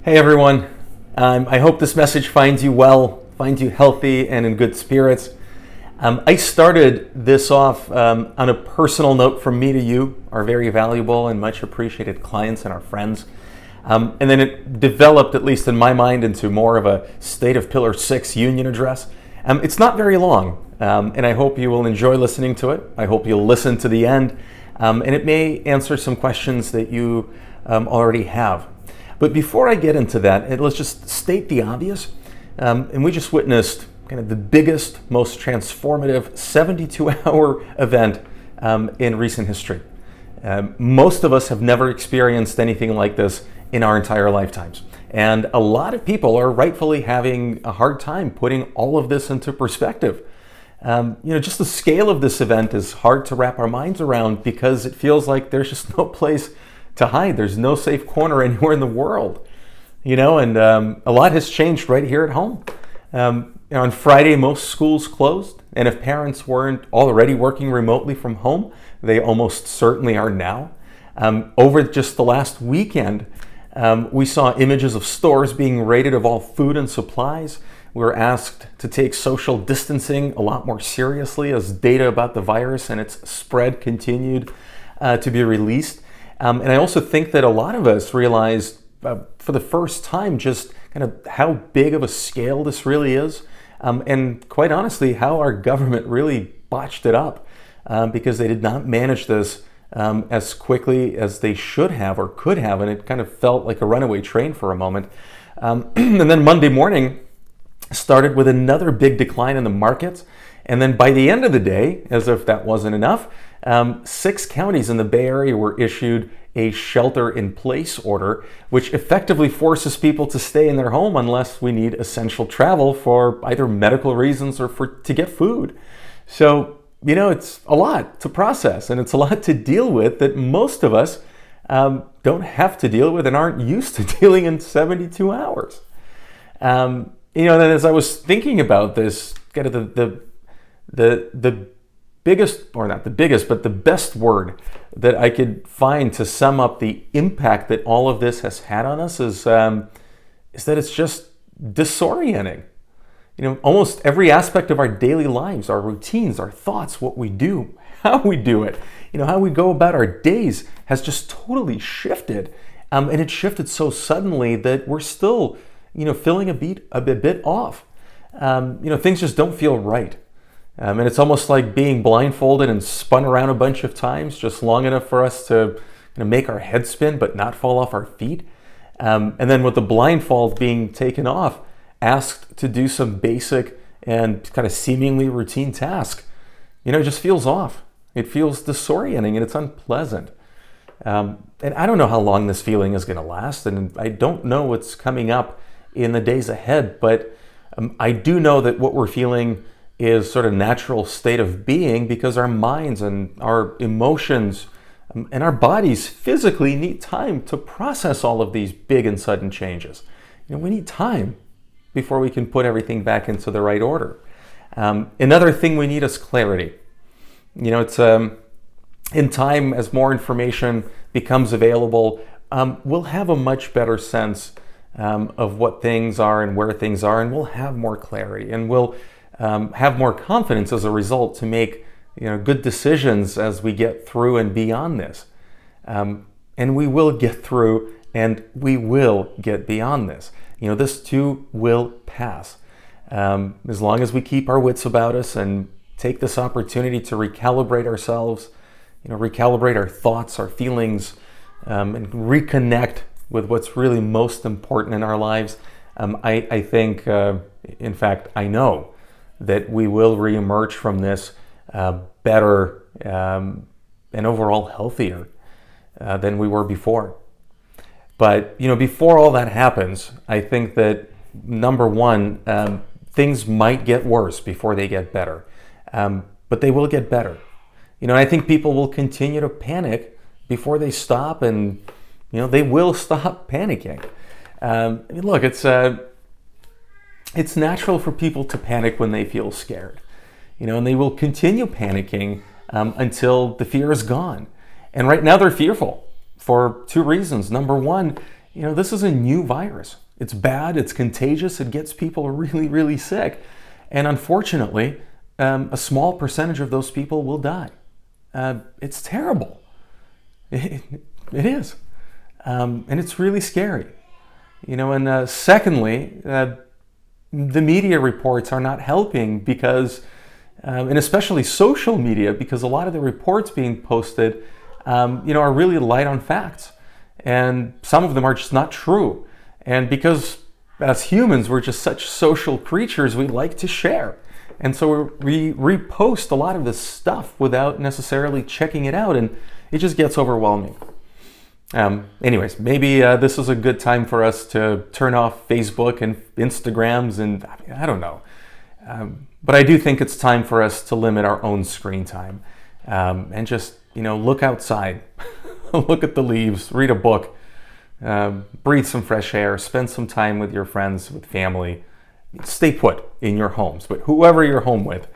Hey everyone, I hope this message finds you well, finds you healthy and in good spirits. I started this off on a personal note from me to you, our very valuable and much appreciated clients and our friends. And then it developed, at least in my mind, into more of a State of Pillar 6 union address. It's not very long, and I hope you will enjoy listening to it. I hope you'll listen to the end, and it may answer some questions that you already have. But before I get into that, let's just state the obvious. And we just witnessed kind of the biggest, most transformative 72-hour event in recent history. Most of us have never experienced anything like this in our entire lifetimes. And a lot of people are rightfully having a hard time putting all of this into perspective. Just the scale of this event is hard to wrap our minds around because it feels like there's just no place to hide. There's no safe corner anywhere in the world, and a lot has changed right here at home. On Friday, most schools closed, and if parents weren't already working remotely from home, they almost certainly are now. Over just the last weekend, we saw images of stores being raided of all food and supplies. We were asked to take social distancing a lot more seriously as data about the virus and its spread continued to be released. And I also think that a lot of us realized for the first time just kind of how big of a scale this really is. And quite honestly, how our government really botched it up because they did not manage this as quickly as they should have or could have. And it kind of felt like a runaway train for a moment. And then Monday morning started with another big decline in the markets. And then by the end of the day, as if that wasn't enough, 6 counties in the Bay Area were issued a shelter-in-place order, which effectively forces people to stay in their home unless we need essential travel for either medical reasons or to get food. So, it's a lot to process and it's a lot to deal with that most of us don't have to deal with and aren't used to dealing in 72 hours. Then as I was thinking about this, kind of the biggest, or not the biggest, but the best word that I could find to sum up the impact that all of this has had on us is that it's just disorienting. Almost every aspect of our daily lives, our routines, our thoughts, what we do, how we do it, how we go about our days has just totally shifted. And it shifted so suddenly that we're still, feeling a bit off. Things just don't feel right. And it's almost like being blindfolded and spun around a bunch of times, just long enough for us to make our head spin but not fall off our feet. And then with the blindfold being taken off, asked to do some basic and kind of seemingly routine task, it just feels off. It feels disorienting and it's unpleasant. And I don't know how long this feeling is going to last, and I don't know what's coming up in the days ahead, but I do know that what we're feeling is sort of natural state of being because our minds and our emotions and our bodies physically need time to process all of these big and sudden changes. We need time before we can put everything back into the right order. Another thing we need is clarity. It's in time, as more information becomes available, we'll have a much better sense of what things are and where things are, and we'll have more clarity, and we'll have more confidence as a result to make good decisions as we get through and beyond this. And we will get through and we will get beyond this. This too will pass. As long as we keep our wits about us and take this opportunity to recalibrate ourselves, recalibrate our thoughts, our feelings, and reconnect with what's really most important in our lives, I think, in fact, I know that we will reemerge from this better and overall healthier than we were before. But before all that happens, I think that number one, things might get worse before they get better, but they will get better. I think people will continue to panic before they stop, and they will stop panicking. Look, it's natural for people to panic when they feel scared, and they will continue panicking until the fear is gone. And right now they're fearful for 2 reasons. Number one this is a new virus. It's bad, it's contagious, it gets people really, really sick. And unfortunately, a small percentage of those people will die. It's terrible. It is. And it's really scary. And secondly, the media reports are not helping because, and especially social media, because a lot of the reports being posted, are really light on facts. And some of them are just not true. And because as humans, we're just such social creatures, we like to share. And so we repost a lot of this stuff without necessarily checking it out, and it just gets overwhelming. Anyways, maybe this is a good time for us to turn off Facebook and Instagrams, and I don't know. But I do think it's time for us to limit our own screen time and just, look outside, look at the leaves, read a book, breathe some fresh air, spend some time with your friends, with family. Stay put in your homes, but whoever you're home with,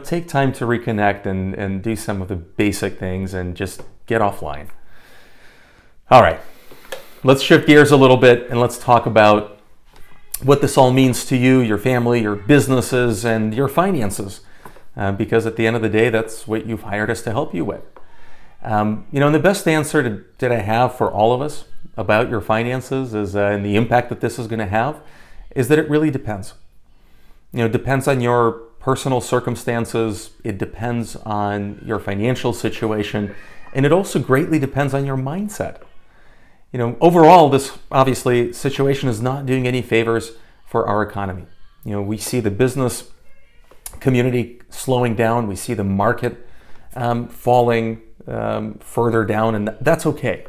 take time to reconnect and do some of the basic things and just get offline. All right, let's shift gears a little bit and let's talk about what this all means to you, your family, your businesses, and your finances. Because at the end of the day, that's what you've hired us to help you with. And the best answer that I have for all of us about your finances is, and the impact that this is going to have, is that it really depends. It depends on your personal circumstances. It depends on your financial situation. And it also greatly depends on your mindset. Overall, this obviously situation is not doing any favors for our economy. We see the business community slowing down. We see the market falling further down, and that's okay.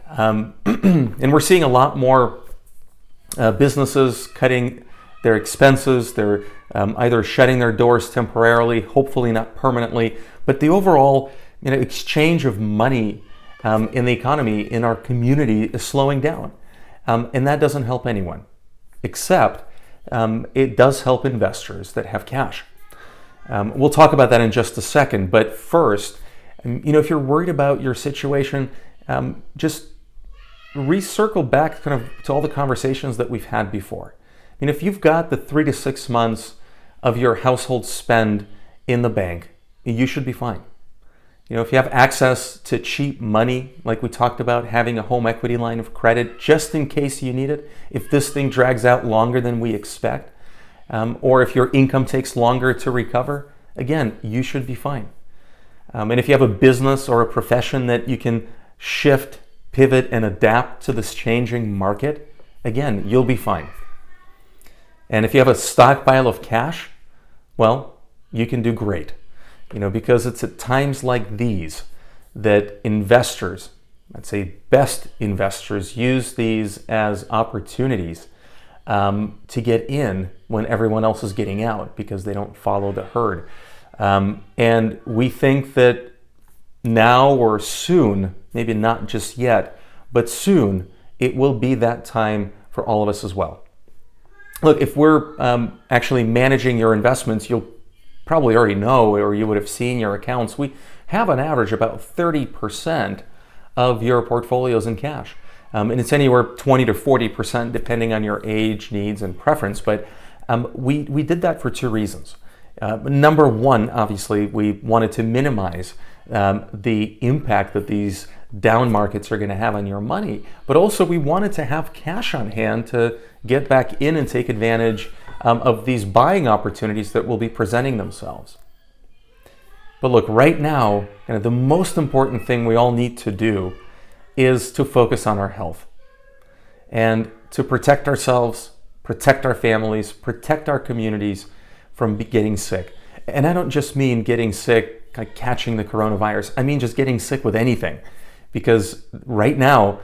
And we're seeing a lot more businesses cutting their expenses. They're either shutting their doors temporarily, hopefully not permanently, but the overall exchange of money in the economy, in our community, is slowing down. And that doesn't help anyone, except it does help investors that have cash. We'll talk about that in just a second, but first, if you're worried about your situation, just recircle back kind of to all the conversations that we've had before. If you've got the 3 to 6 months of your household spend in the bank, you should be fine. If you have access to cheap money, like we talked about, having a home equity line of credit just in case you need it, if this thing drags out longer than we expect, or if your income takes longer to recover, again, you should be fine. And if you have a business or a profession that you can shift, pivot, and adapt to this changing market, again, you'll be fine. And if you have a stockpile of cash, well, you can do great. Because it's at times like these that investors, I'd say best investors, use these as opportunities to get in when everyone else is getting out because they don't follow the herd. And we think that now or soon, maybe not just yet, but soon, it will be that time for all of us as well. Look, if we're actually managing your investments, you'll probably already know, or you would have seen your accounts, we have on average about 30% of your portfolios in cash. And it's anywhere 20 to 40% depending on your age, needs, and preference. But we did that for two reasons. Number one, obviously, we wanted to minimize the impact that these down markets are going to have on your money. But also we wanted to have cash on hand to get back in and take advantage of these buying opportunities that will be presenting themselves. But look, right now, the most important thing we all need to do is to focus on our health and to protect ourselves, protect our families, protect our communities from getting sick. And I don't just mean getting sick, like catching the coronavirus. I mean just getting sick with anything. Because right now,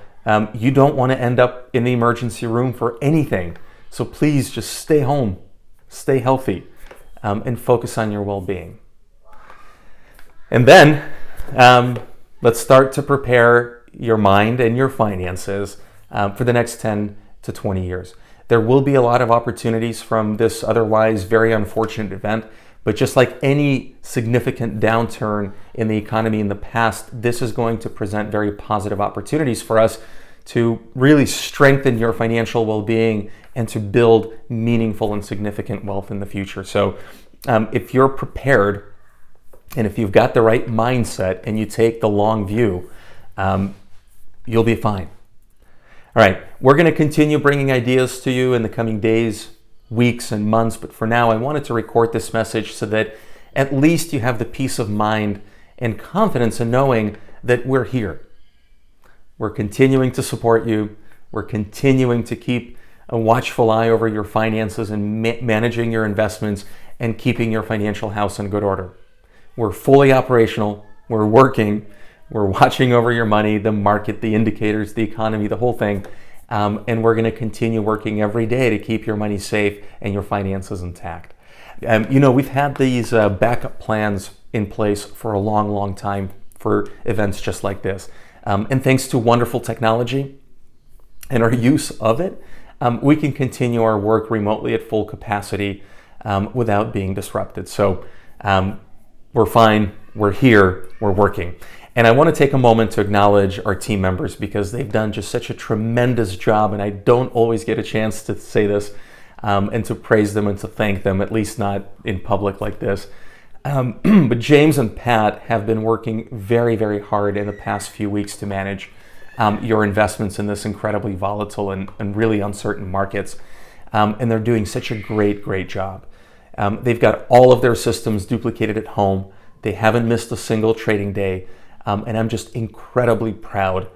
you don't want to end up in the emergency room for anything. So please just stay home, stay healthy, and focus on your well-being. And then let's start to prepare your mind and your finances for the next 10 to 20 years. There will be a lot of opportunities from this otherwise very unfortunate event, but just like any significant downturn in the economy in the past, this is going to present very positive opportunities for us to really strengthen your financial well-being and to build meaningful and significant wealth in the future. So if you're prepared and if you've got the right mindset and you take the long view, you'll be fine. All right, we're going to continue bringing ideas to you in the coming days, weeks, and months, but for now I wanted to record this message so that at least you have the peace of mind and confidence in knowing that we're here. We're continuing to support you. We're continuing to keep a watchful eye over your finances and managing your investments and keeping your financial house in good order. We're fully operational. We're working. We're watching over your money, the market, the indicators, the economy, the whole thing. And we're going to continue working every day to keep your money safe and your finances intact. We've had these backup plans in place for a long, long time for events just like this. And thanks to wonderful technology and our use of it, we can continue our work remotely at full capacity without being disrupted. So we're fine, we're here, we're working. And I want to take a moment to acknowledge our team members because they've done just such a tremendous job, and I don't always get a chance to say this and to praise them and to thank them, at least not in public like this. But James and Pat have been working very, very hard in the past few weeks to manage your investments in this incredibly volatile and really uncertain markets. And they're doing such a great, great job. They've got all of their systems duplicated at home. They haven't missed a single trading day. And I'm just incredibly proud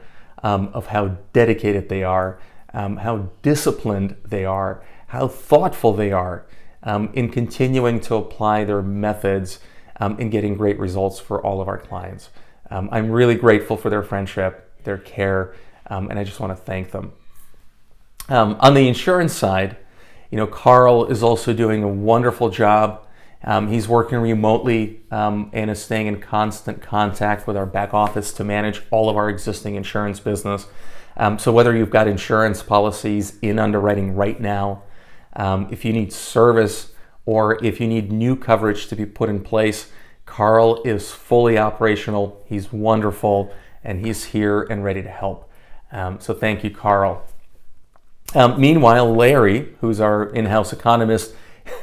of how dedicated they are, how disciplined they are, how thoughtful they are in continuing to apply their methods in getting great results for all of our clients. I'm really grateful for their friendship, their care, and I just want to thank them. On the insurance side, Carl is also doing a wonderful job. He's working remotely and is staying in constant contact with our back office to manage all of our existing insurance business. So whether you've got insurance policies in underwriting right now, if you need service, or if you need new coverage to be put in place, Carl is fully operational. He's wonderful, and he's here and ready to help. So thank you, Carl. Meanwhile, Larry, who's our in-house economist,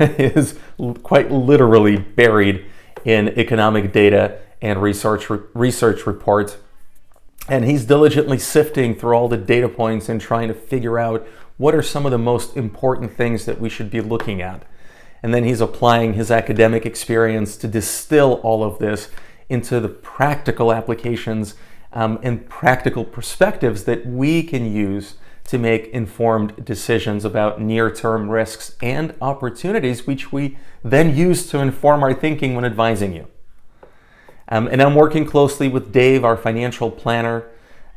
is quite literally buried in economic data and research reports. And he's diligently sifting through all the data points and trying to figure out what are some of the most important things that we should be looking at. And then he's applying his academic experience to distill all of this into the practical applications and practical perspectives that we can use to make informed decisions about near-term risks and opportunities, which we then use to inform our thinking when advising you. And I'm working closely with Dave, our financial planner,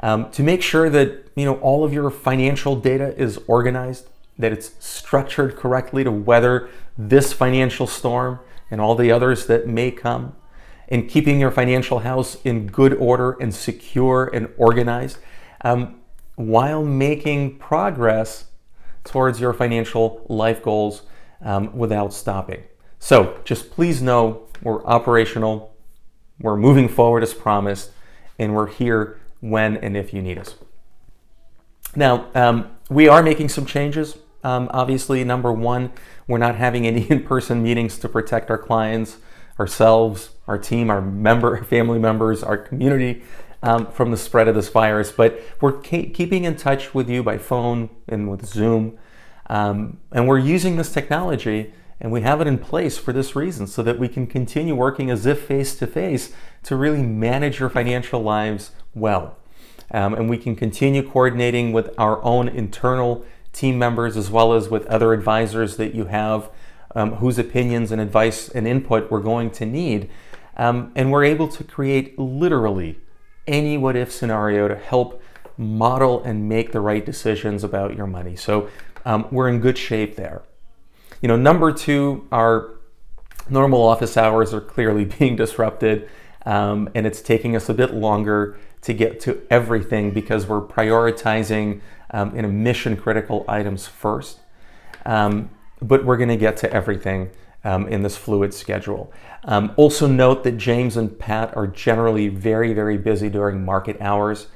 to make sure that all of your financial data is organized, that it's structured correctly to weather this financial storm and all the others that may come, and keeping your financial house in good order and secure and organized, while making progress towards your financial life goals without stopping. So just please know we're operational, we're moving forward as promised, and we're here when and if you need us. Now, we are making some changes. Obviously, number one, we're not having any in-person meetings to protect our clients, ourselves, our team, our family members, our community from the spread of this virus, but we're keeping in touch with you by phone and with Zoom, and we're using this technology, and we have it in place for this reason, so that we can continue working as if face-to-face to really manage your financial lives well. And we can continue coordinating with our own internal team members as well as with other advisors that you have whose opinions and advice and input we're going to need. And we're able to create literally any what-if scenario to help model and make the right decisions about your money. So we're in good shape there. Number two, our normal office hours are clearly being disrupted, and it's taking us a bit longer to get to everything because we're prioritizing mission-critical items first. But we're going to get to everything in this fluid schedule. Also note that James and Pat are generally very, very busy during market hours.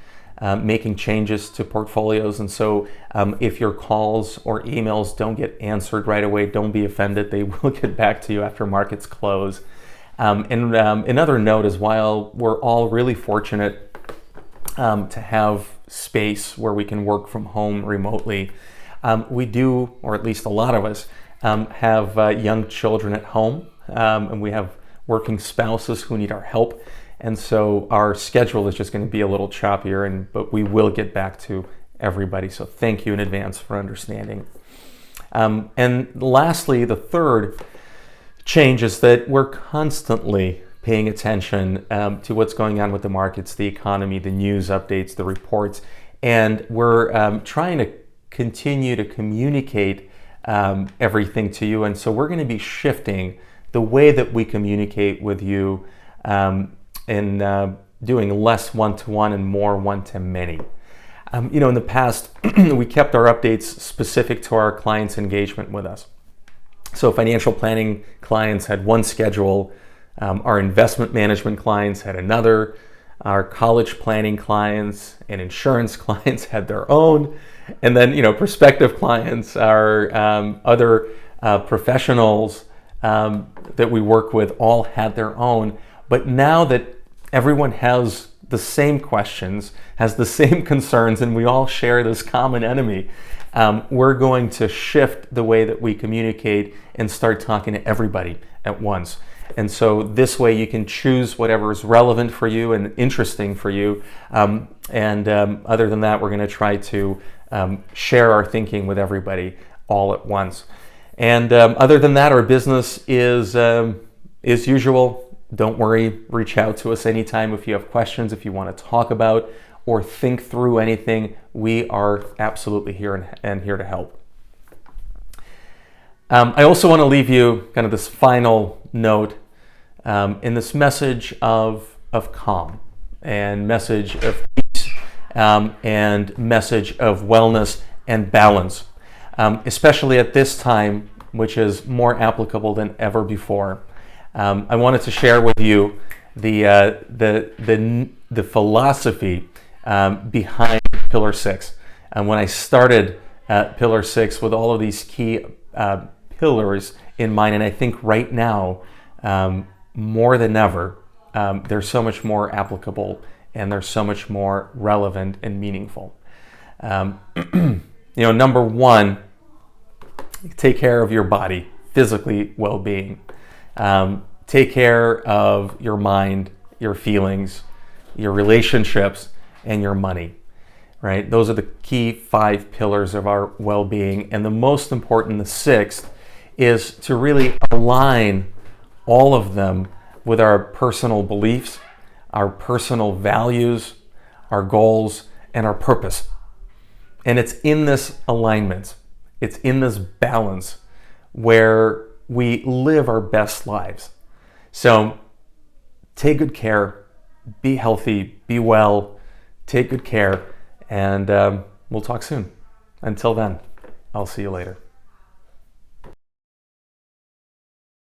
making changes to portfolios. And so if your calls or emails don't get answered right away, don't be offended. They will get back to you after markets close. And another note is, while we're all really fortunate to have space where we can work from home remotely, we do, or at least a lot of us, have young children at home, and we have working spouses who need our help. And so our schedule is just going to be a little choppier, but we will get back to everybody. So thank you in advance for understanding. And lastly, the third change is that we're constantly paying attention to what's going on with the markets, the economy, the news updates, the reports, and we're trying to continue to communicate everything to you. And so we're going to be shifting the way that we communicate with you in doing less one-to-one and more one-to-many. In the past, we kept our updates specific to our clients' engagement with us. So financial planning clients had one schedule, our investment management clients had another, our college planning clients and insurance clients had their own, and then prospective clients, our other professionals that we work with, all had their own. But now that everyone has the same questions, has the same concerns, and we all share this common enemy, we're going to shift the way that we communicate and start talking to everybody at once. And so this way you can choose whatever is relevant for you and interesting for you. And other than that, we're going to try to share our thinking with everybody all at once. And other than that, our business is usual. Don't worry, reach out to us anytime if you have questions, if you want to talk about or think through anything. We are absolutely here and here to help. I also want to leave you kind of this final note in this message of calm and message of peace and message of wellness and balance, especially at this time, which is more applicable than ever before. I wanted to share with you the philosophy behind Pillar6. And when I started Pillar6 with all of these key pillars in mind, and I think right now more than ever, they're so much more applicable and they're so much more relevant and meaningful. Number one, take care of your body, physically well-being. Take care of your mind, your feelings, your relationships, and your money, right? Those are the key 5 pillars of our well-being. And the most important, the 6th, is to really align all of them with our personal beliefs, our personal values, our goals, and our purpose. And it's in this alignment, it's in this balance where we live our best lives. So take good care, be healthy, be well, take good care, and we'll talk soon. Until then, I'll see you later.